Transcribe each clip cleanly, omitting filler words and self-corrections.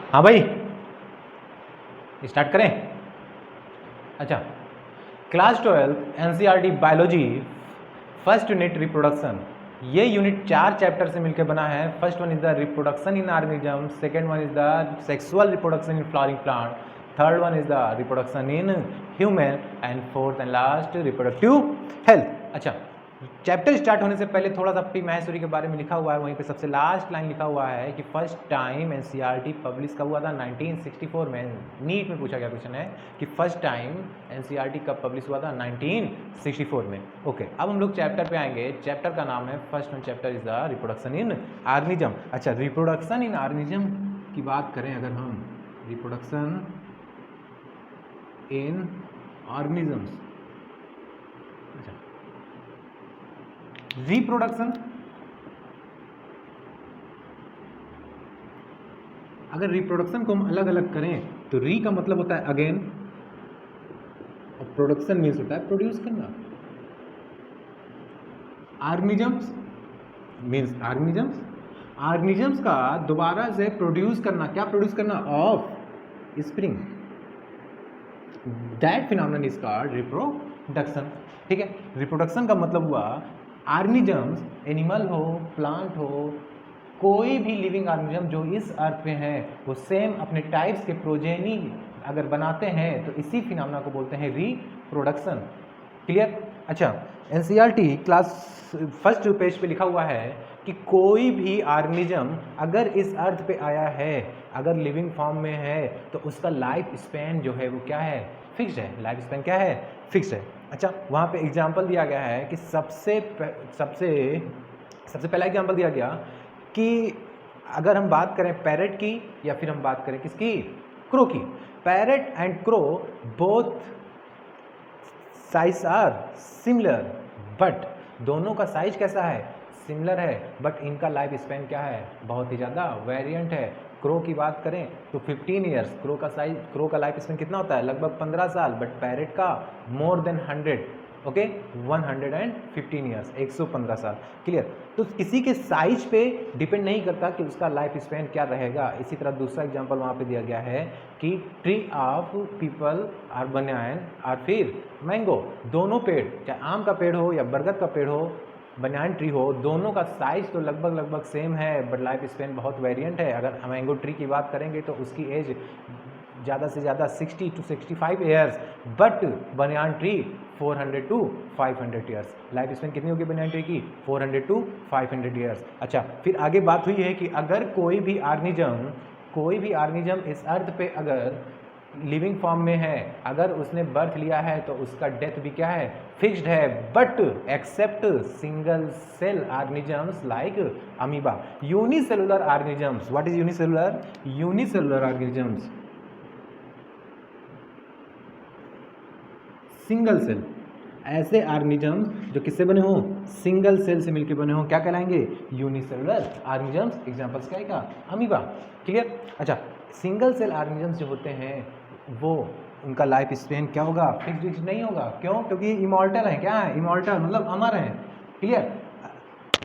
हाँ भाई, स्टार्ट करें। अच्छा, class 12 NCERT biology first unit reproduction. ये यूनिट 4 चैप्टर से मिलकर बना है। First one is the reproduction in organism, second one is the sexual reproduction in flowering plant, third one is the reproduction in human and fourth and last reproductive health. अच्छा, chapter start होने से पहले थोड़ा सा pre Maheshwari के बारे में लिखा हुआ है। वहीं पे सबसे लास्ट लाइन लिखा हुआ है कि फर्स्ट टाइम एनसीईआरटी पब्लिश कब हुआ था? 1964 में। नीट में पूछा गया क्वेश्चन है कि फर्स्ट टाइम एनसीईआरटी कब पब्लिश हुआ था? 1964 में। ओके, अब हम लोग चैप्टर पे आएंगे। चैप्टर का नाम है, first one chapter is the reproduction in organism. अच्छा, रिप्रोडक्शन इन ऑर्गेनिज्म की बात करें अगर हम, रिप्रोडक्शन इन ऑर्गेनिजम्स, रिप्रोडक्शन, अगर रिप्रोडक्शन को हम अलग अलग करें तो री का मतलब होता है अगेन और प्रोडक्शन मीन्स होता है प्रोड्यूस करना। ऑर्गेनिजम्स मीन्स ऑर्गेनिजम्स, ऑर्गेनिजम्स का दोबारा से प्रोड्यूस करना। क्या प्रोड्यूस करना? Of spring. That phenomenon is called reproduction. ठीक है, रिप्रोडक्शन का मतलब हुआ ऑर्गेनिजम्स, एनिमल हो, प्लांट हो, कोई भी लिविंग ऑर्गेनिज्म जो इस अर्थ पे है वो सेम अपने टाइप्स के प्रोजेनी अगर बनाते हैं तो इसी फिनोमेना को बोलते हैं रिप्रोडक्शन। क्लियर? अच्छा, एनसीईआरटी क्लास फर्स्ट पेज पे लिखा हुआ है कि कोई भी ऑर्गेनिज्म अगर इस अर्थ पे आया है, अगर लिविंग फॉर्म में है, तो उसका लाइफ स्पैन जो है वो क्या है? फिक्स्ड है। लाइफ स्पैन क्या है? फिक्स्ड है। अच्छा, वहाँ पे एग्जाम्पल दिया गया है कि सबसे पहला एग्जाम्पल दिया गया कि अगर हम बात करें पैरेट की या फिर हम बात करें किसकी? क्रो की। Parrot and crow both size are similar, but दोनों का साइज कैसा है? सिमिलर है, बट इनका लाइफ स्पैन क्या है? बहुत ही ज़्यादा वेरिएंट है। क्रो की बात करें तो 15 ईयर्स, क्रो का लाइफ स्पैन कितना होता है? लगभग 15 साल, बट पैरेट का मोर देन 100, ओके, 115 ईयर्स, 115 साल। क्लियर? तो किसी के साइज पे डिपेंड नहीं करता कि उसका लाइफ स्पैन क्या रहेगा। इसी तरह दूसरा एग्जांपल वहाँ पे दिया गया है कि ट्री ऑफ पीपल आर बनायन और फिर मैंगो, दोनों पेड़, चाहे आम का पेड़ हो या बरगद का पेड़ हो, बनायन ट्री हो, दोनों का साइज तो लगभग सेम है, बट लाइफ स्पैन बहुत वेरिएंट है। अगर मैंगो ट्री की बात करेंगे तो उसकी एज ज़्यादा से ज़्यादा 60 to 65 years, but banyan tree 400 to 500 years. Life span कितनी होगी बनियान ट्री की? 400 to 500 ईयर्स। अच्छा, फिर आगे बात हुई है कि अगर कोई भी ऑर्गेनिज्म इस अर्थ पे अगर लिविंग फॉर्म में है, अगर उसने बर्थ लिया है तो उसका डेथ भी क्या है? फिक्स्ड है, but except single cell organisms like amoeba. Unicellular organisms, what is unicellular? Unicellular organisms, single cell, ऐसे ऑर्गेनिजम्स जो किससे बने हों? सिंगल सेल से मिलकर बने हों, क्या कहलाएंगे? Unicellular organisms. एग्जांपल्स क्या है? अमीबा। क्लियर? अच्छा, सिंगल सेल ऑर्गेनिजम्स जो होते हैं वो, उनका लाइफ स्पेन क्या होगा? फिक्स्ड नहीं होगा। क्यों? क्योंकि इमॉर्टल है। क्या है? इमॉर्टल मतलब अमर है। क्लियर?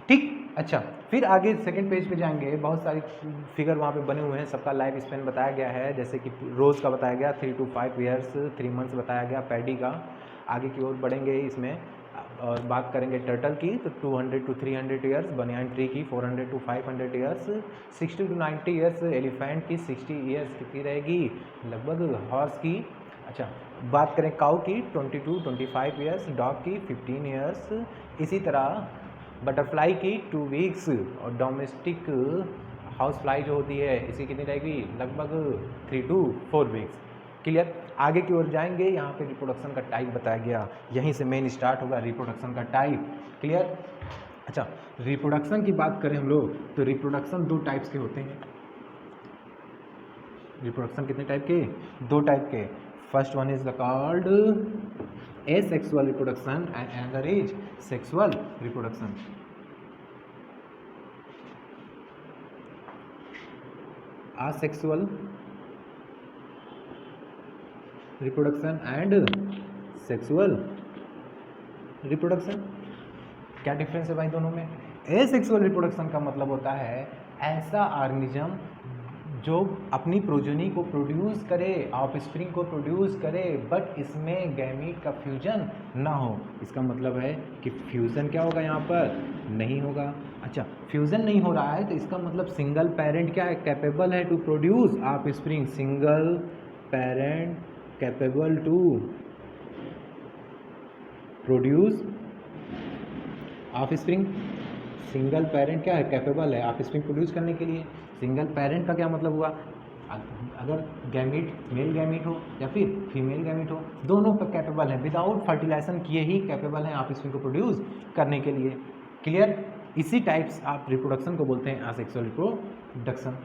ठीक। अच्छा, फिर आगे सेकंड पेज पे जाएंगे, बहुत सारी फिगर वहाँ पे बने हुए हैं, सबका लाइफ स्पेन बताया गया है। जैसे कि रोज़ का बताया गया 3 to 5 ईयर्स, 3 मंथ्स बताया गया पैडी का। आगे की ओर बढ़ेंगे इसमें और बात करेंगे टर्टल की तो 200 to 300 ईयर्स, बनियान ट्री की 400 to 500 years, 60 to 90 years elephant की, 60 ईयर्स कितनी रहेगी लगभग हॉर्स की। अच्छा, बात करें काऊ की 20 to 25 ईयर्स, डॉग की 15 ईयर्स, इसी तरह बटरफ्लाई की 2 वीक्स और डोमेस्टिक हाउस फ्लाई जो होती है इसकी कितनी रहेगी? लगभग 3 to 4 वीक्स। क्लियर? आगे की ओर जाएंगे, यहाँ पे रिप्रोडक्शन का टाइप बताया गया, यहीं से मेन स्टार्ट होगा रिप्रोडक्शन का टाइप। क्लियर? अच्छा, रिप्रोडक्शन की बात करें हम लोग तो रिप्रोडक्शन 2 टाइप्स के होते हैं। रिप्रोडक्शन कितने टाइप के? 2 टाइप के। First one is called asexual reproduction and another is sexual reproduction. asexual reproduction and sexual reproduction. क्या डिफरेंस है भाई दोनों में? एसेक्सुअल रिप्रोडक्शन का मतलब होता है ऐसा ऑर्गेनिज्म जो अपनी प्रोजेनी को प्रोड्यूस करे, ऑफस्प्रिंग को प्रोड्यूस करे, बट इसमें गैमीट का फ्यूजन ना हो। इसका मतलब है कि फ्यूज़न क्या होगा यहाँ पर, नहीं होगा। अच्छा, फ्यूज़न नहीं हो रहा है तो इसका मतलब सिंगल पेरेंट क्या है, कैपेबल है to produce offspring. Single parent capable to produce offspring. Single parent क्या है, कैपेबल है ऑफस्प्रिंग प्रोड्यूस करने के लिए। सिंगल पेरेंट का क्या मतलब हुआ, अगर गैमीट मेल गैमीट हो या फिर फीमेल गैमीट हो, दोनों पर कैपेबल है, विदाउट फर्टिलाइजेशन किए ही कैपेबल है ऑफस्प्रिंग को प्रोड्यूस करने के लिए। क्लियर। इसी टाइप्स आप रिप्रोडक्शन को बोलते हैं असेक्सुअल रिप्रोडक्शन।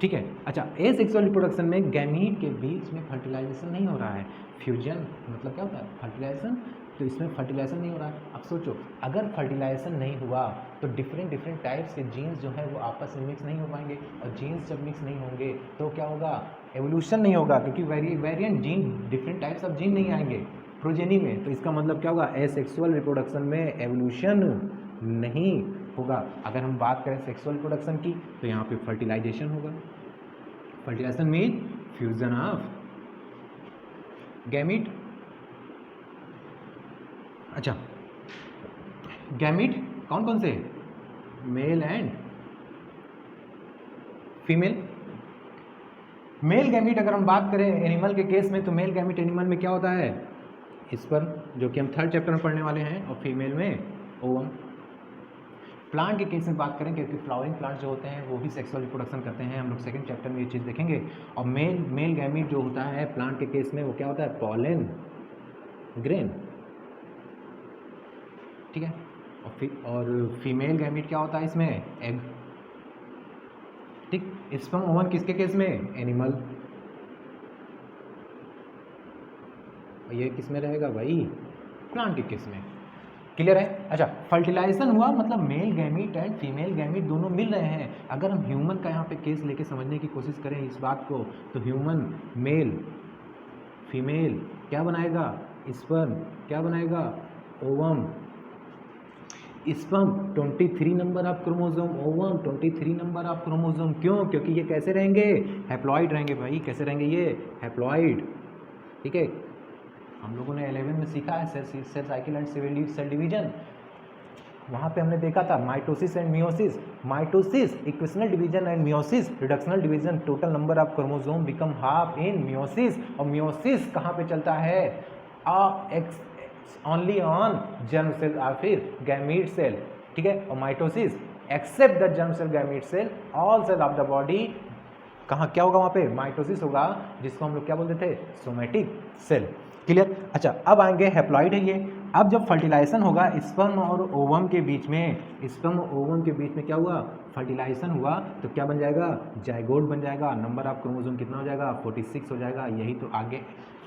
ठीक है। अच्छा, एसेक्सुअल रिप्रोडक्शन में गैमीट के बीच में फर्टिलाइजेशन नहीं हो रहा है। फ्यूजन मतलब क्या होता है, फर्टिलाइजेशन। तो इसमें फर्टिलाइजेशन नहीं हो रहा है। अब सोचो, अगर फर्टिलाइजेशन नहीं हुआ तो डिफरेंट टाइप्स के जीन्स जो है वो आपस में मिक्स नहीं हो पाएंगे, और जीन्स जब मिक्स नहीं होंगे तो क्या होगा, एवोल्यूशन नहीं होगा, क्योंकि variant gene, different types of gene नहीं आएंगे प्रोजेनी में। तो इसका मतलब क्या होगा, एसेक्सुअल रिप्रोडक्शन में एवोल्यूशन नहीं होगा। अगर हम बात करें सेक्सुअल रिप्रोडक्शन की तो यहाँ पे फर्टिलाइजेशन होगा। Fertilisation mean fusion of gamete. अच्छा, गैमीट कौन कौन से, male and female. Male gamete अगर हम बात करें एनिमल के केस में, तो मेल गैमीट एनिमल में क्या होता है, स्पर्म, जो कि हम 3rd चैप्टर में पढ़ने वाले हैं, और फीमेल में ओवम। प्लांट के केस में बात करें, क्योंकि फ्लावरिंग प्लांट जो होते हैं वो भी सेक्सुअल रिप्रोडक्शन करते हैं, हम लोग 2nd चैप्टर में ये चीज़ देखेंगे। और मेल गैमीट जो होता है प्लांट के केस में, वो क्या होता है, पॉलन ग्रेन। ठीक है। और फीमेल गैमीट क्या होता है इसमें, एग। ठीक। स्पर्म ओवन किसके केस में, एनिमल। ये किस में रहेगा भाई, प्लांट के केस में। क्लियर है। अच्छा, फर्टिलाइजेशन हुआ मतलब male gamete and female gamete दोनों मिल रहे हैं। अगर हम ह्यूमन का यहाँ पे केस लेके समझने की कोशिश करें इस बात को, तो ह्यूमन मेल फीमेल क्या बनाएगा, स्पर्म क्या बनाएगा, ovum. Sperm 23 number of chromosome, ovum 23 number of chromosome. क्यों, क्योंकि ये कैसे रहेंगे, हैप्लॉइड रहेंगे भाई। कैसे रहेंगे ये, हैप्लॉइड। ठीक है। हम लोगों ने 11 में सीखा है cell cycle and cell division. वहाँ पे हमने देखा था mitosis and meiosis. Mitosis equational division and meiosis reductional division. Total number of chromosome become half in meiosis. और मियोसिस कहाँ पे चलता है, ओनली ऑन जर्म सेल और फिर गैमीट सेल। ठीक है। और mitosis except the germ cell gamete cell all cell of the body. कहाँ क्या होगा, वहाँ पे माइटोसिस होगा, जिसको हम लोग क्या बोलते थे, सोमेटिक सेल। क्लियर। अच्छा, अब आएंगे हैप्लॉइड है ये। अब जब फर्टिलाइजेशन होगा स्पर्म और ओवम के बीच में, स्पर्म और ओवम के बीच में क्या हुआ, फर्टिलाइजेशन हुआ, तो क्या बन जाएगा, जाइगोट बन जाएगा। नंबर ऑफ क्रोमोसोम कितना हो जाएगा, 46 हो जाएगा। यही तो आगे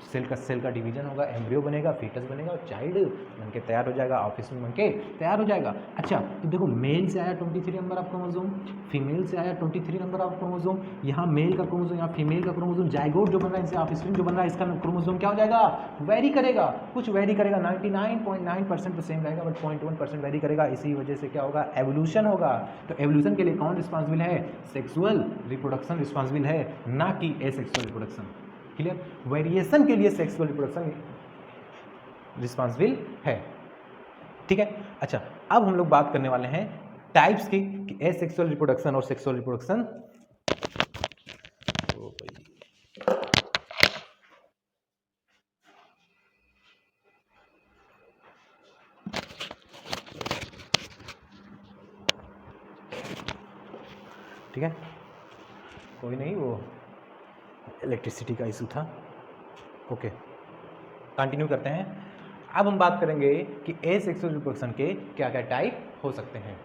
सेल का डिवीजन होगा, एम्ब्रियो बनेगा, फीटस बनेगा, और चाइल्ड बन के तैयार हो जाएगा, ऑफिस में बन के तैयार हो जाएगा। अच्छा, तो देखो मेल से आया 23 नंबर ऑफ क्रोमोसोम, फीमेल से आया 23 नंबर ऑफ क्रोमोसोम। यहाँ मेल का क्रोमोसोम, यहाँ फीमेल का क्रोमोसोम, जाइगोट जो बन रहा है, इनसे ऑफस्प्रिंग जो बन रहा है, इसका क्रोमोसोम क्या हो जाएगा, वेरी करेगा, कुछ वेरी करेगा। 99.9% तो सेम रहेगा, बट 0.1% वेरी करेगा। इसी वजह से क्या होगा, एवोल्यूशन होगा। तो एवोल्यूशन के लिए कौन रिस्पॉन्सिबल है, सेक्सुअल रिप्रोडक्शन रिस्पॉन्सिबल है, ना कि एसेक्सुअल रिप्रोडक्शन। क्लियर। वेरिएशन के लिए सेक्सुअल रिप्रोडक्शन रिस्पॉन्सिबल है। ठीक है। अच्छा, अब हम लोग बात करने वाले हैं टाइप्स की, कि एसेक्सुअल रिप्रोडक्शन और सेक्सुअल रिप्रोडक्शन। ठीक है, कोई नहीं, वो इलेक्ट्रिसिटी का इशू था। ओके, कंटिन्यू करते हैं। अब हम बात करेंगे कि एसेक्सुअल रिप्रोडक्शन के क्या क्या टाइप हो सकते हैं।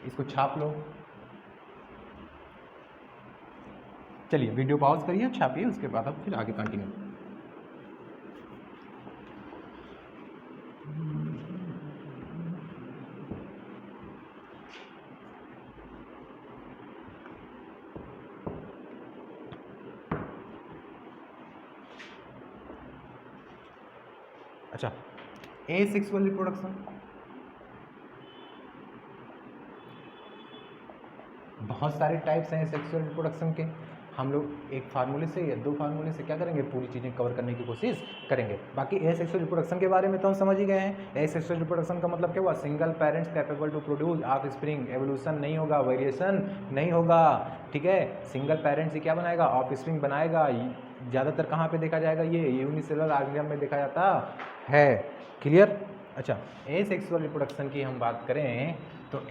इसको छाप लो। चलिए वीडियो पॉज करिए, छापिए, उसके बाद अब फिर आगे कंटिन्यू। अच्छा, एसेक्सुअल रिप्रोडक्शन बहुत सारे टाइप्स हैं सेक्सुअल रिप्रोडक्शन के। हम लोग एक फार्मूले से या 2 फार्मूले से क्या करेंगे, पूरी चीज़ें कवर करने की कोशिश करेंगे। बाकी एसेक्सुअल रिप्रोडक्शन के बारे में तो हम समझ ही गए हैं। एसेक्सुअल रिप्रोडक्शन का मतलब क्या हुआ, single parents capable to produce offspring, evolution नहीं होगा, वेरिएशन नहीं होगा, ठीक है। सिंगल पेरेंट्स से क्या बनाएगा, ऑफ स्प्रिंग बनाएगा। ज़्यादातर कहाँ पे देखा जाएगा, ये यूनिसेलुलर ऑर्गेनिज्म में देखा जाता है। क्लियर। अच्छा, एसेक्सुअल रिप्रोडक्शन की हम बात करें तो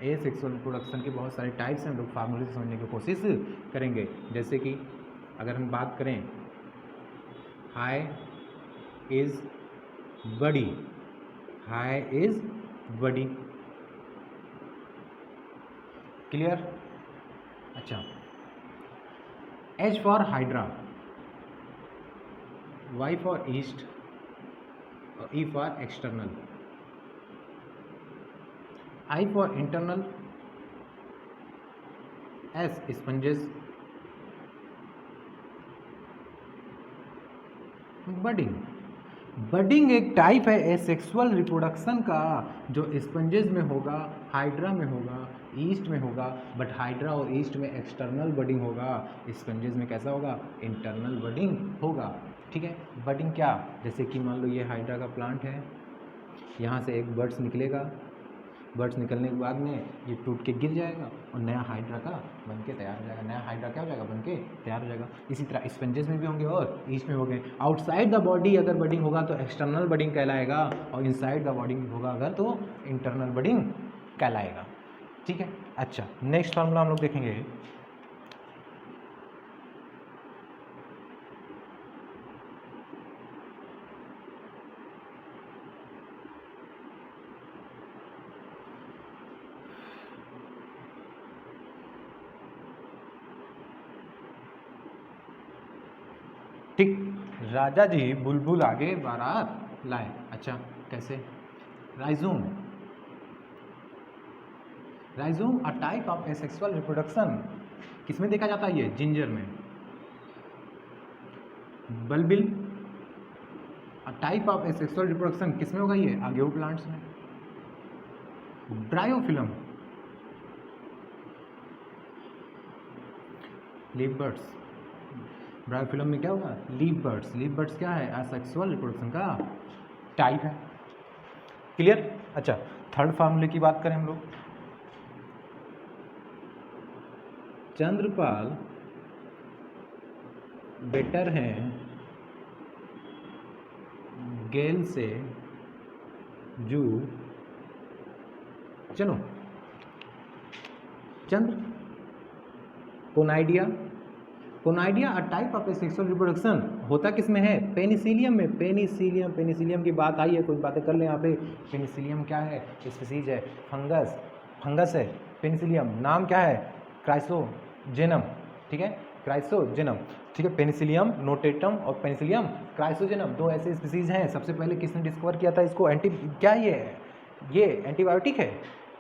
एसेक्सुअल रिप्रोडक्शन के बहुत सारे टाइप्स हैं, हम लोग फार्मूले से समझने की कोशिश करेंगे। जैसे कि अगर हम बात करें हाई इज बड़ी, हाई इज बड़ी। क्लियर। अच्छा, H for hydra, Y for yeast और E for external, I for internal, S sponges, budding. Budding एक टाइप है एसेक्सुअल रिप्रोडक्शन का जो स्पंजेस में होगा, हाइड्रा में होगा, ईस्ट में होगा। बट हाइड्रा और ईस्ट में एक्सटर्नल बडिंग होगा, स्पंजेस में कैसा होगा, इंटरनल बडिंग होगा। ठीक है। बडिंग क्या, जैसे कि मान लो ये हाइड्रा का प्लांट है, यहाँ से एक बर्ड्स निकलेगा, बर्ड्स निकलने के बाद में ये टूट के गिर जाएगा और नया हाइड्रा का बन के तैयार हो जाएगा, नया हाइड्रा क्या हो जाएगा, बन के तैयार हो जाएगा। इसी तरह स्पंजेस में भी होंगे और ईस्ट में होंगे। आउटसाइड द बॉडी अगर बडिंग होगा तो एक्सटर्नल बडिंग कहलाएगा, और इनसाइड द बॉडी होगा अगर तो इंटरनल बडिंग कहलाएगा। ठीक है। अच्छा, नेक्स्ट फार्मूला हम लोग देखेंगे। ठीक, राजा जी बुलबुल आगे बारात लाए। अच्छा, कैसे, rhizome, rhizome a type of asexual reproduction, किसमें देखा जाता है, ये जिंजर में। Bulbil a type of asexual reproduction किसमें होगा, ये आगेओ प्लांट्स में। ब्रायोफिलम, लीफ बर्ड्स, ब्रायोफिलम में क्या होगा, लीफ बर्ड्स। लीफ बर्ड्स क्या है, असेक्सुअल रिप्रोडक्शन का टाइप है। क्लियर। अच्छा, थर्ड फार्मूले की बात करें हम लोग। चंद्रपाल बेटर हैं गेल से जू, चलो चंद्र, conidia, conidia a type of sexual reproduction होता किस में है, पेनिसिलियम में। पेनिसिलियम, पेनिसिलियम की बात आई है, कुछ बातें कर लें यहाँ पे। पेनिसिलियम क्या है, स्पीसीज है, फंगस, फंगस है पेनिसिलियम। नाम क्या है, क्राइसोजेनम। ठीक है, क्राइसोजेनम। ठीक है, पेनिसिलियम नोटेटम और पेनिसिलियम क्राइसोजेनम, 2 ऐसे स्पीसीज हैं। सबसे पहले किसने डिस्कवर किया था इसको, क्या ये एंटीबायोटिक है,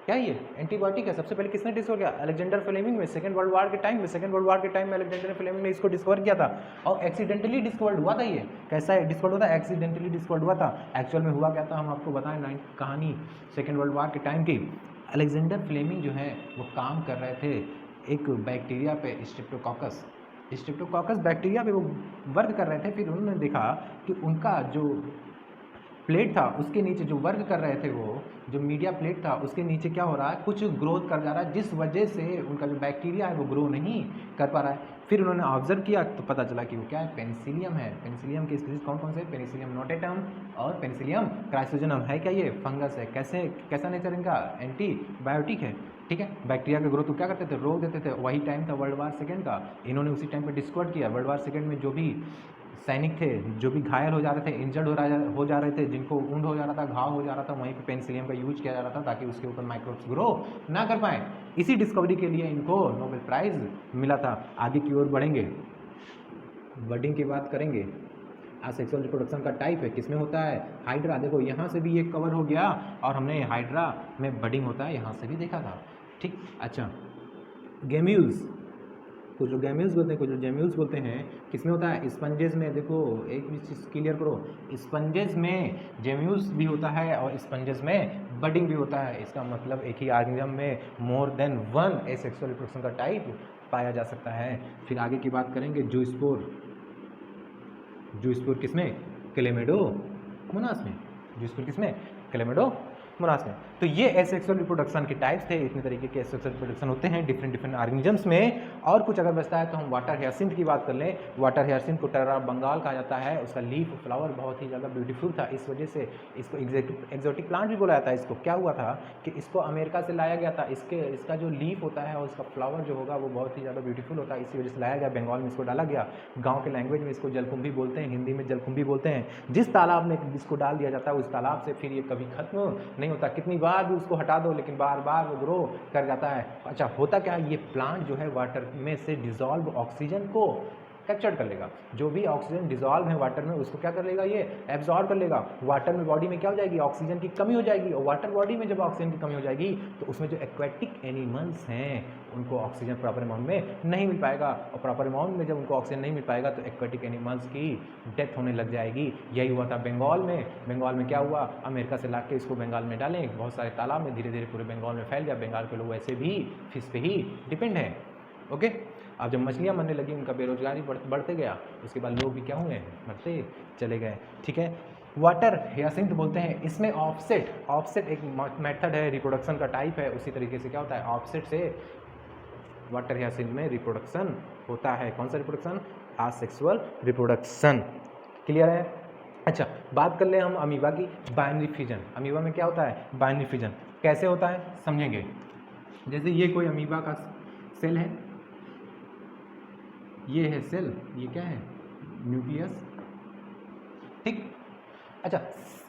क्या ये एंटीबायोटिक है, सबसे पहले किसने डिस्कवर किया, अलेक्जेंडर फ्लेमिंग में, सेकंड वर्ल्ड वार के टाइम में। सेकंड वर्ल्ड वार के टाइम में अलेक्जेंडर फ्लेमिंग ने इसको डिस्कवर किया था, और एक्सीडेंटली डिस्कवर्ड हुआ था। ये कैसा है डिस्कवर्ड हुआ था, एक्सीडेंटली डिस्कवर्ड हुआ था। एक्चुअल में हुआ क्या था, हम आपको बताएं, कहानी सेकंड वर्ल्ड वार के टाइम की। अलेक्जेंडर फ्लेमिंग जो है वो काम कर रहे थे एक बैक्टीरिया पे, स्ट्रेप्टोकॉकस, स्ट्रेप्टोकॉकस बैक्टीरिया पे वो वर्क कर रहे थे। फिर उन्होंने देखा कि उनका जो प्लेट था उसके नीचे जो वर्क कर रहे थे, वो जो मीडिया प्लेट था उसके नीचे क्या हो रहा है, कुछ ग्रोथ कर जा रहा है, जिस वजह से उनका जो बैक्टीरिया है वो ग्रो नहीं कर पा रहा है। फिर उन्होंने ऑब्जर्व किया तो पता चला कि वो क्या है, पेनिसिलियम है। पेनिसिलियम के स्पीसीज कौन कौन से, पेनिसिलियम नोटेटम और पेनिसिलियम क्राइसोजेनम। है क्या, ये फंगस है। कैसे, कैसा नेचर इनका, एंटीबायोटिक है। ठीक है, बैक्टीरिया के ग्रोथ को क्या करते थे, रोक देते थे। वही टाइम था वर्ल्ड वार सेकेंड का, इन्होंने उसी टाइम पर डिस्कवर किया। वर्ल्ड वार सेकेंड में जो भी सैनिक थे, जो भी घायल हो जा रहे थे, इंजर्ड हो जा रहे थे, जिनको वुंड हो जा रहा था, घाव हो जा रहा था, वहीं पे पेनिसिलियम का यूज किया जा रहा था ताकि उसके ऊपर माइक्रोब्स ग्रो ना कर पाए। इसी डिस्कवरी के लिए इनको नोबेल प्राइज मिला था। आगे की ओर बढ़ेंगे, बडिंग की बात करेंगे। असेक्सुअल रिप्रोडक्शन का टाइप है, किसमें होता है, हाइड्रा। देखो यहाँ से भी ये कवर हो गया, और हमने हाइड्रा में बडिंग होता है यहाँ से भी देखा था। ठीक। अच्छा, गेम्यूल्स, कुछ जो गैम्यूल्स बोलते हैं, कुछ जो जेम्यूल्स बोलते हैं, किसमें होता है, स्पंजेस में। देखो एक भी चीज़ क्लियर करो, स्पंजेस में जेम्यूल्स भी होता है और स्पंजेस में बडिंग भी होता है। इसका मतलब एक ही ऑर्गेनिज्म में more than one asexual reproduction का टाइप पाया जा सकता है। फिर आगे की बात करेंगे जूस्पोर। जूस्पोर किसमें? क्लेमिडोमोनास में। जूस्पोर किसमें? क्लेमिडोमोनास में। तो ये एसेक्सुअल रिप्रोडक्शन के टाइप्स थे। इतने तरीके के एसेक्सुअल रिप्रोडक्शन होते हैं डिफरेंट डिफरेंट ऑर्गेनिजम्स में। और कुछ अगर बचता है तो हम वाटर हियासिंथ की बात कर लें। वाटर हियासिंथ को टेरा बंगाल कहा जाता है। उसका लीफ फ्लावर बहुत ही ज़्यादा ब्यूटीफुल था, इस वजह से इसको एक्जोटिक प्लांट भी बोला जाता है। इसको क्या हुआ था कि इसको अमेरिका से लाया गया था। इसका जो लीफ होता है और उसका फ्लावर जो होगा वो बहुत ही ज़्यादा ब्यूटीफुल होता है, इसी वजह से लाया गया, बंगाल में इसको डाला गया। गाँव के लैंग्वेज में इसको जलकुंभी बोलते हैं, हिंदी में जलकुंभी बोलते हैं। जिस तालाब में इसको डाल दिया जाता है उस तालाब से फिर ये कभी खत्म नहीं होता। कितनी बार भी उसको हटा दो लेकिन बार बार वो ग्रो कर जाता है। अच्छा, होता क्या है, ये प्लांट जो है वाटर में से डिजॉल्व ऑक्सीजन को कैप्चर कर लेगा। जो भी ऑक्सीजन डिजॉल्व है वाटर में उसको क्या कर लेगा, ये एब्जॉर्ब कर लेगा। वाटर में बॉडी में क्या हो जाएगी, ऑक्सीजन की कमी हो जाएगी। और वाटर बॉडी में जब ऑक्सीजन की कमी हो जाएगी तो उसमें जो एक्वेटिक एनिमल्स हैं उनको ऑक्सीजन प्रॉपर अमाउंट में नहीं मिल पाएगा। और प्रॉपर अमाउंट में जब उनको ऑक्सीजन नहीं मिल पाएगा तो एक्वेटिक एनिमल्स की डेथ होने लग जाएगी। यही हुआ था बंगाल में। बंगाल में क्या हुआ, अमेरिका से ला के इसको बंगाल में डालें, बहुत सारे तालाब में, धीरे धीरे पूरे बंगाल में फैल गया। बंगाल के लोग वैसे भी फिश पे ही डिपेंड हैं। ओके, अब जब मछलियाँ मरने लगी, उनका बेरोजगारी बढ़ते गया, उसके बाद लोग भी क्या हुए, मरते चले गए। ठीक है, वाटर हियासिंथ बोलते हैं। इसमें ऑफसेट एक मेथड है, रिप्रोडक्शन का टाइप है। उसी तरीके से क्या होता है, ऑफसेट से वाटर हियासिंथ में रिप्रोडक्शन होता है। कौन सा रिप्रोडक्शन? Asexual reproduction. क्लियर है? अच्छा, बात कर ले हम अमीबा की। Binary fission. अमीबा में क्या होता है, बाइनरी फिजन। कैसे होता है समझेंगे। जैसे ये कोई अमीबा का सेल है, ये है सेल, ये क्या है, न्यूक्लियस। ठीक। अच्छा,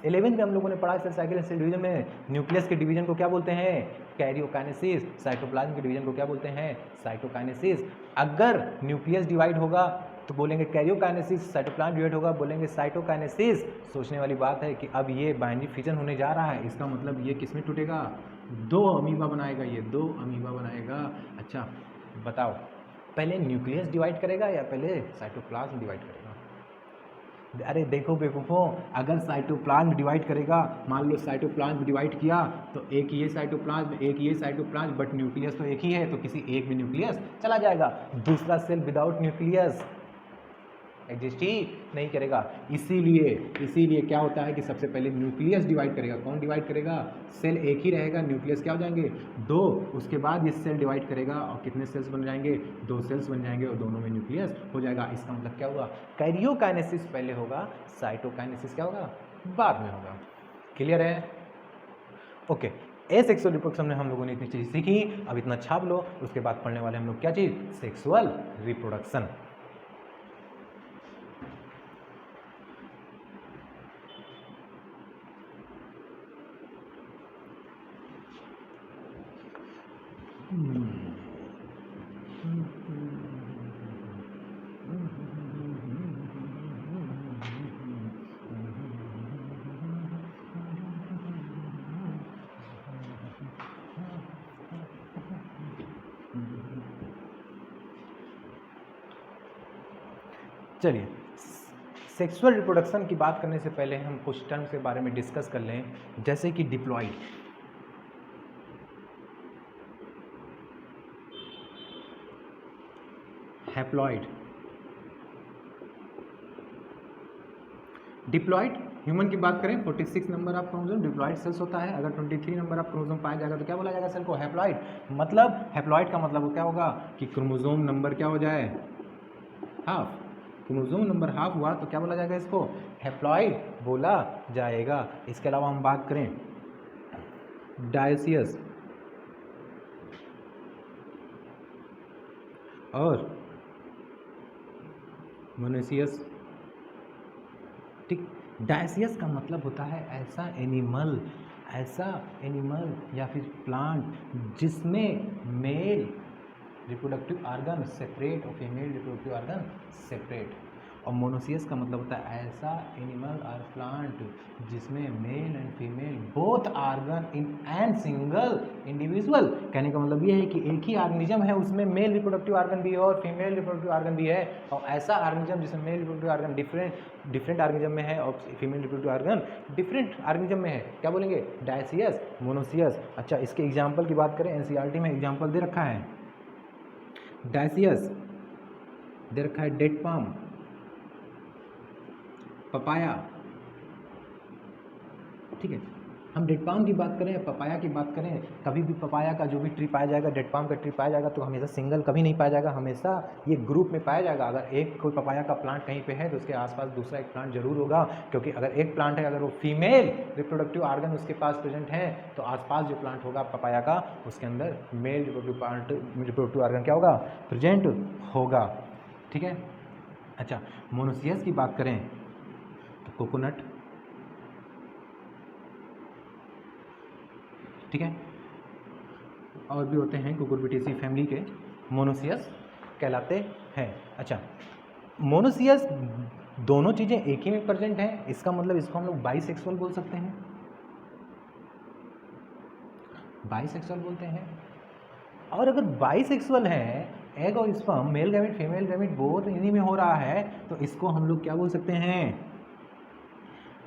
11th में हम लोगों ने पढ़ा cell cycle and cell division में न्यूक्लियस के डिवीजन को क्या बोलते हैं, कैरियोकाइनेसिस। साइटोप्लाज्म के डिवीजन को क्या बोलते हैं, साइटोकाइनेसिस। अगर न्यूक्लियस डिवाइड होगा तो बोलेंगे कैरियोकाइनेसिस, साइटोप्लाज्म डिवाइड होगा बोलेंगे साइटोकाइनेसिस। सोचने वाली बात है कि अब ये बाइनरी फिजन होने जा रहा है, इसका मतलब ये किसमें टूटेगा, 2 अमीबा बनाएगा, ये 2 अमीबा बनाएगा। अच्छा बताओ, पहले न्यूक्लियस डिवाइड करेगा या पहले साइटोप्लाज्म डिवाइड करेगा? अरे देखो बेवकूफ़ों, अगर साइटोप्लाज्म डिवाइड करेगा, मान लो साइटोप्लाज्म डिवाइड किया तो एक ये साइटोप्लाज्म, एक ये साइटोप्लाज्म, बट न्यूक्लियस तो एक ही है, तो किसी एक में न्यूक्लियस चला जाएगा। दूसरा सेल विदाउट न्यूक्लियस एग्जिस्ट ही नहीं करेगा। इसीलिए क्या होता है कि सबसे पहले न्यूक्लियस डिवाइड करेगा। कौन डिवाइड करेगा, सेल एक ही रहेगा, न्यूक्लियस क्या हो जाएंगे, 2। उसके बाद ये सेल डिवाइड करेगा और कितने सेल्स बन जाएंगे, 2 सेल्स बन जाएंगे और दोनों में न्यूक्लियस हो जाएगा। इसका मतलब क्या हुआ, कैरियोकाइनेसिस पहले होगा, साइटोकाइनेसिस क्या होगा, बाद में होगा। क्लियर है? ओके, एसेक्सुअल रिप्रोडक्शन में हम लोगों ने इतनी चीज़ सीखी। अब इतना छाप लो, उसके बाद पढ़ने वाले हम लोग क्या चीज़, सेक्सुअल रिप्रोडक्शन। चलिए, सेक्सुअल रिप्रोडक्शन की बात करने से पहले हम कुछ टर्म्स के बारे में डिस्कस कर लें, जैसे कि डिप्लॉइड। हैप्लॉइड। डिप्लॉइड ह्यूमन की बात करें, 46 number of chromosome diploid sales होता है। अगर 23 नंबर ऑफ क्रोमोसोम पाया जाएगा तो क्या बोला जाएगा सेल को, हैप्लॉइड। मतलब हैप्लॉइड का मतलब क्या होगा कि क्रोमोसोम नंबर क्या हो जाए, हाफ। क्रोमोसोम नंबर हाफ हुआ तो क्या बोला जाएगा, इसको हैप्लॉइड बोला जाएगा। इसके अलावा हम बात करें डायसियस और मोनेसियस। ठीक, डायसियस का मतलब होता है ऐसा एनिमल या फिर प्लांट जिसमें मेल रिप्रोडक्टिव ऑर्गन सेपरेट और फीमेल रिप्रोडक्टिव ऑर्गन सेपरेट। और मोनोसियस का मतलब होता है ऐसा एनिमल और प्लांट जिसमें male and female both organ in an single individual. कहने का मतलब ये है कि एक ही ऑर्गेनिज्म है, उसमें मेल रिप्रोडक्टिव ऑर्गन भी है और फीमेल रिप्रोडक्टिव ऑर्गन भी है, और ऐसा ऑर्गेनिज्म जिसमें male reproductive organ different organism में है और female reproductive organ different organism में है, क्या बोलेंगे? Dioecious, monoecious. अच्छा, इसके एग्जाम्पल की बात करें, एनसीईआरटी में एग्जाम्पल दे रखा है, डायसियस दे रखा है, डेट पाम, पपाया, ठीक है। हम डेट पाम की बात करें, पपाया की बात करें, कभी भी पपाया का जो भी ट्री पाया जाएगा, डेट पाम का ट्री पाया जाएगा तो हमेशा सिंगल कभी नहीं पाया जाएगा, हमेशा ये ग्रुप में पाया जाएगा। अगर एक कोई पपाया का प्लांट कहीं पे है तो उसके आसपास दूसरा एक प्लांट जरूर होगा, क्योंकि अगर एक प्लांट है, अगर वो फीमेल रिप्रोडक्टिव ऑर्गन उसके पास प्रेजेंट है तो आसपास जो प्लांट होगा पपाया का, उसके अंदर मेल रिप्रोडक्टिव ऑर्गन क्या होगा? प्रेजेंट होगा, ठीक है। अच्छा, मोनोसियस की बात करें तो कोकोनट, ठीक है, और भी होते हैं कुकुरबिटेसी फैमिली के, मोनोसियस कहलाते हैं। अच्छा, मोनोसियस दोनों चीज़ें एक ही में प्रेजेंट हैं, इसका मतलब इसको हम लोग बाइसेक्सुअल बोल सकते हैं, बाइसेक्सुअल बोलते हैं। और अगर बाइसेक्सुअल है, एग और sperm, male gamete female gamete both इन्हीं में हो रहा है, तो इसको हम लोग क्या बोल सकते हैं?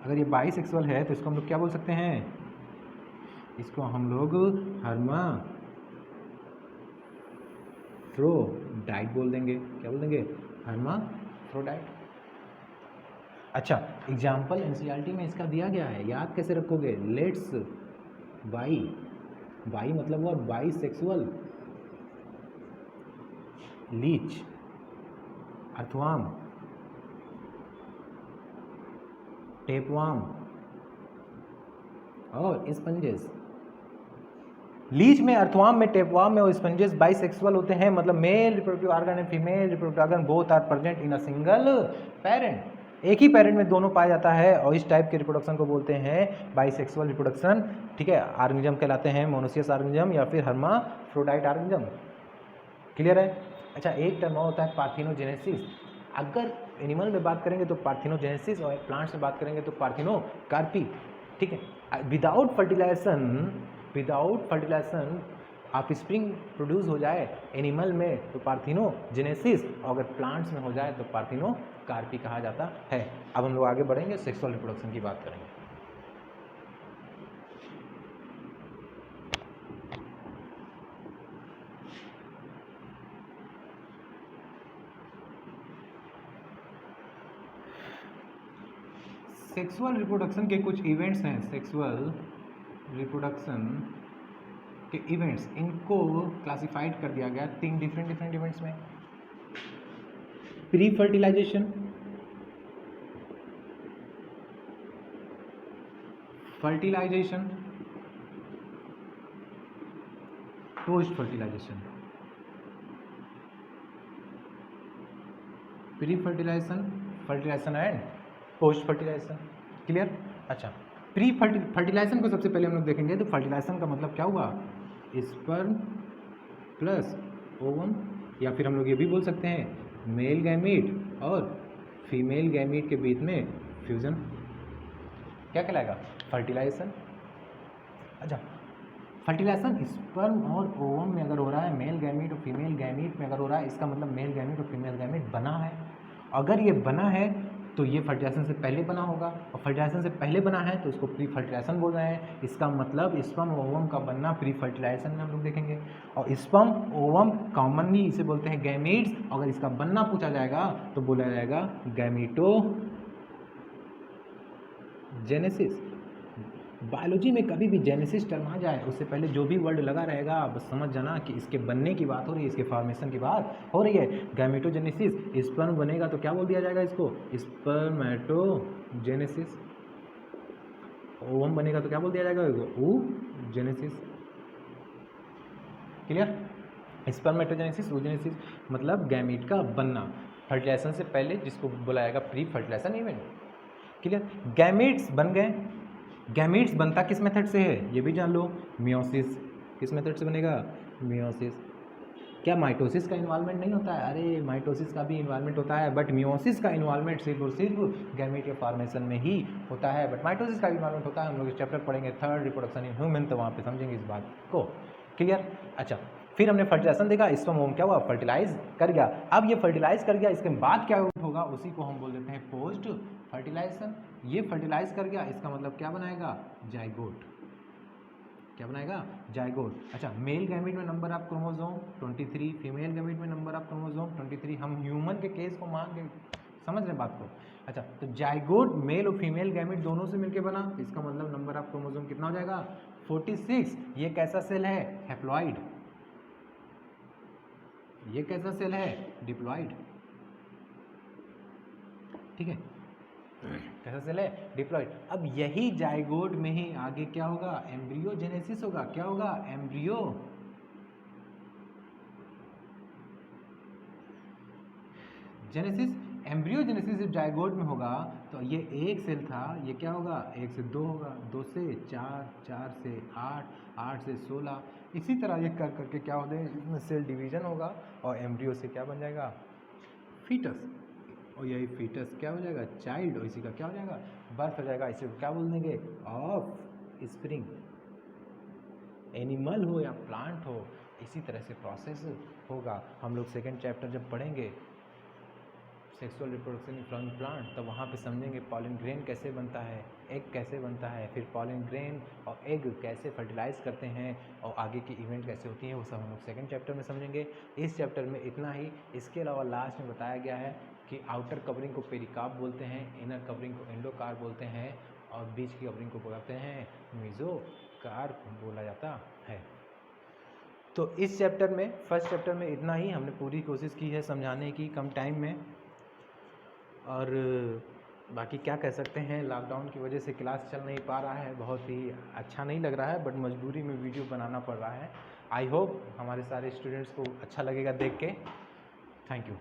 अगर ये बाइसेक्सुअल है तो इसको हम लोग क्या बोल सकते हैं? इसको हम लोग हर्माफ्रोडाइट बोल देंगे, क्या बोल देंगे? हर्माफ्रोडाइट। अच्छा, एग्जाम्पल एनसीईआरटी में इसका दिया गया है, याद कैसे रखोगे? लेट्स बाई, बाई मतलब हुआ बाइसेक्सुअल, लीच, अर्थवार्म, टेपवार्म और स्पंजेस। लीच में, अर्थवार्म में, टेपवार्म में और स्पंजेस बाइसेक्सुअल होते हैं, मतलब male reproductive organ and female reproductive organ both are present in a single parent. एक ही पेरेंट में दोनों पाया जाता है, और इस टाइप के रिप्रोडक्शन को बोलते हैं बाइसेक्सुअल रिप्रोडक्शन, ठीक है। ऑर्गेनिज्म कहलाते हैं मोनोसियस ऑर्गेनिज्म या फिर हर्माफ्रोडाइट ऑर्गेनिज्म, क्लियर है। अच्छा, एक टर्म और होता है पार्थिनोजेनेसिस। अगर एनिमल में बात करेंगे तो पार्थिनोजेनेसिस, और प्लांट्स में बात करेंगे तो पार्थिनोकार्पी, ठीक है। विदाउट फर्टिलाइजेशन आप स्प्रिंग प्रोड्यूस हो जाए एनिमल में तो पार्थिनोजेनेसिस, और अगर प्लांट्स में हो जाए तो पार्थिनोकार्पी कहा जाता है। अब हम लोग आगे बढ़ेंगे, सेक्सुअल रिप्रोडक्शन की बात करेंगे। सेक्सुअल रिप्रोडक्शन के कुछ इवेंट्स हैं, सेक्सुअल रिप्रोडक्शन के इवेंट्स, इनको क्लासिफाइड कर दिया गया 3 डिफरेंट इवेंट्स में। Pre fertilization, fertilization, post fertilization. Pre fertilization, fertilization and post fertilization, clear. अच्छा, प्री फर्टिलाइजेशन को सबसे पहले हम लोग देखेंगे, तो फर्टिलाइजेशन का मतलब क्या हुआ? स्पर्म प्लस ओवम, या फिर हम लोग ये भी बोल सकते हैं मेल गैमीट और फीमेल गैमीट के बीच में फ्यूजन, क्या कहलाएगा? फर्टिलाइजेशन। अच्छा, फर्टिलाइजेशन स्पर्म और ओवम में अगर हो रहा है, मेल गैमीट और फीमेल गैमीट में अगर हो रहा है, इसका मतलब मेल गैमीट और फीमेल गैमीट बना है। अगर ये बना है तो ये फर्टिलाइजेशन से पहले बना होगा, और फर्टिलाइजेशन से पहले बना है तो इसको प्री फर्टिलाइजेशन बोल रहे हैं। इसका मतलब स्पर्म ओवम का बनना प्री फर्टिलाइजेशन में हम लोग देखेंगे। और स्पर्म ओवम कॉमनली इसे बोलते हैं गैमीट्स, अगर इसका बनना पूछा जाएगा तो बोला जाएगा गैमीटोजेनेसिस। बायोलॉजी में कभी भी जेनेसिस टर्म आ जाए उससे पहले जो भी वर्ड लगा रहेगा बस समझ जाना कि इसके बनने की बात हो रही है, इसके फॉर्मेशन की बात हो रही है। गैमेटोजेनेसिस, स्पर्म बनेगा तो क्या बोल दिया जाएगा इसको? स्पर्मेटोजेनेसिस। ओवम बनेगा तो क्या बोल दिया जाएगा? oogenesis, clear. स्पर्मेटोजेनेसिस, oogenesis मतलब गैमीट का बनना फर्टिलाइजेशन से पहले, जिसको बोला जाएगा pre fertilization event, clear. Gametes बन गए। गैमीट्स बनता किस मेथड से है ये भी जान लो, मियोसिस। किस मेथड से बनेगा? मियोसिस। क्या माइटोसिस का इन्वॉल्वमेंट नहीं होता है? अरे माइटोसिस का भी इन्वॉल्वमेंट होता है, बट मियोसिस का इन्वॉल्वमेंट सिर्फ और सिर्फ गैमेट के फॉर्मेशन में ही होता है, बट माइटोसिस का भी इन्वॉल्वमेंट होता है। हम लोग इस चैप्टर पढ़ेंगे थर्ड रिप्रोडक्शन इन ह्यूमन, तो वहाँ पे समझेंगे इस बात को। क्लियर? अच्छा, फिर हमने फर्टिलाइजेशन देखा, स्पर्म ओवम क्या हुआ, फर्टिलाइज कर गया। अब ये फर्टिलाइज कर गया, इसके बाद क्या होगा उसी को हम बोल देते हैं पोस्ट फर्टिलाइजेशन। ये फर्टिलाइज कर गया, इसका मतलब क्या बनाएगा, जाइगोट। क्या बनाएगा, जाइगोट। अच्छा, मेल गैमेट में number of chromosome 23, female gamete में नंबर ऑफ क्रोमोसोम 23। हम ह्यूमन के केस को मान के समझ रहे बात को। अच्छा, तो जाइगोट मेल और फीमेल गैमेट दोनों से मिलके बना, इसका मतलब नंबर ऑफ क्रोमोसोम कितना हो जाएगा, 46। ये कैसा सेल है, हैप्लॉइड। ये कैसा सेल है, डिप्लॉइड। ठीक है, कैसा सेल है, डिप्लॉइड। अब यही जाइगोट में ही आगे क्या होगा, एम्ब्रियोजेनेसिस होगा। क्या होगा, एम्ब्रियो जेनेसिस। एम्ब्रियोजेनेसिस जब जाइगोट में होगा तो ये एक सेल था, ये क्या होगा, 1 से 2 होगा, 2 से 4, 4 से 8, 8 से 16, इसी तरह ये कर करके क्या होता है, इसमें सेल डिवीजन होगा और एम्ब्रियो से क्या बन जाएगा, फीटस। और यही फीटस क्या हो जाएगा, चाइल्ड, और इसी का क्या हो जाएगा, बर्थ हो जाएगा। इसे क्या बोल देंगे, ऑफ स्प्रिंग। एनिमल हो या प्लांट हो, इसी तरह से प्रोसेस होगा। हम लोग सेकेंड चैप्टर जब पढ़ेंगे सेक्सुअल रिप्रोडक्शन फ्रॉम प्लांट, तो वहाँ पे समझेंगे पॉलन ग्रेन कैसे बनता है, एग कैसे बनता है, फिर पॉलन ग्रेन और एग कैसे फर्टिलाइज करते हैं और आगे की इवेंट कैसे होती हैं, वो सब हम लोग सेकेंड चैप्टर में समझेंगे। इस चैप्टर में इतना ही। इसके अलावा लास्ट में बताया गया है कि आउटर कवरिंग को पेरिकार्प बोलते हैं, इनर कवरिंग को एंडोकार्प बोलते हैं और बीच की कवरिंग को बोलते हैं मेसोकार्प बोला जाता है। तो इस चैप्टर में, फर्स्ट चैप्टर में इतना ही। हमने पूरी कोशिश की है समझाने की कम टाइम में, और बाकी क्या कह सकते हैं, लॉकडाउन की वजह से क्लास चल नहीं पा रहा है, बहुत ही अच्छा नहीं लग रहा है, बट मजबूरी में वीडियो बनाना पड़ रहा है। आई होप हमारे सारे स्टूडेंट्स को अच्छा लगेगा देख के। Thank you.